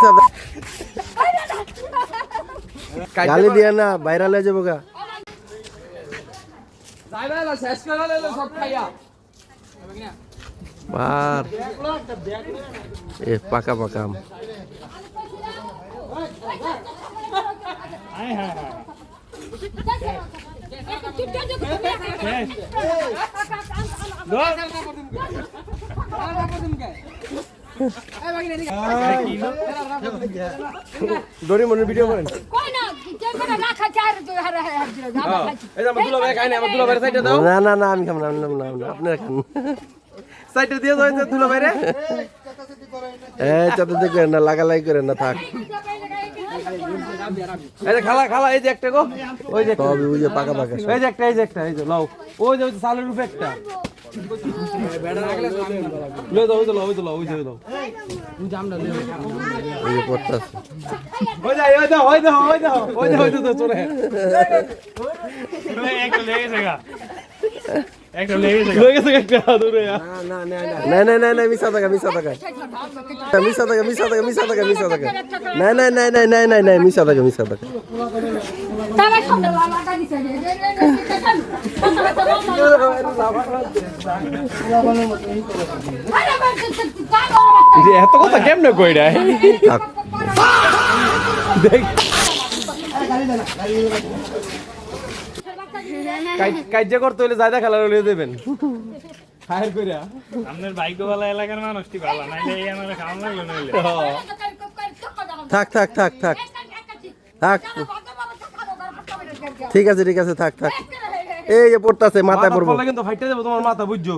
মিছা গালি দিয়া না ভাইরাল হয়ে যাবো গা বার এ পাকা পাকা আম দড়ি মনের ভিডিও করেন না না না আমি খাম না আপনারা খান সাইডে দিয়ে দাও ধুলো বাইরে চাতে দেখবেন না লাগালাই করেন না থাক এই যে খালা খালা এই যে একটা গো ওই যে তবে ওই যে পাকা পাকা এই যে একটা এই যে লাও ওই যে সালের রূপে একটা লে দাও ওই যে লাও ওই যে জামটা লে ওই যে পড়তাছে ওই দাও চলে একটা লেগে গেছে একটা লেগে গেছে একটা দূরে না মিছা টাকা মিছা টাকা না মিছা টাকা এত কথা কেমনে কইরা দেখ কাজে করতে হইলে জায়গা খেলা লইয়ে দেবেন ফায়ার কইরা আপনার ভাগ্যবালা এলাকার মানুষটি ভালো নাইলে এই আমারে খাওয়ান লাগলো নইলে থাক ঠিক আছে থাক এই যে পড়তাছে মাথায় পড়বো কিন্তু ফাইটে যাবো তোমার মাথা বুঝছো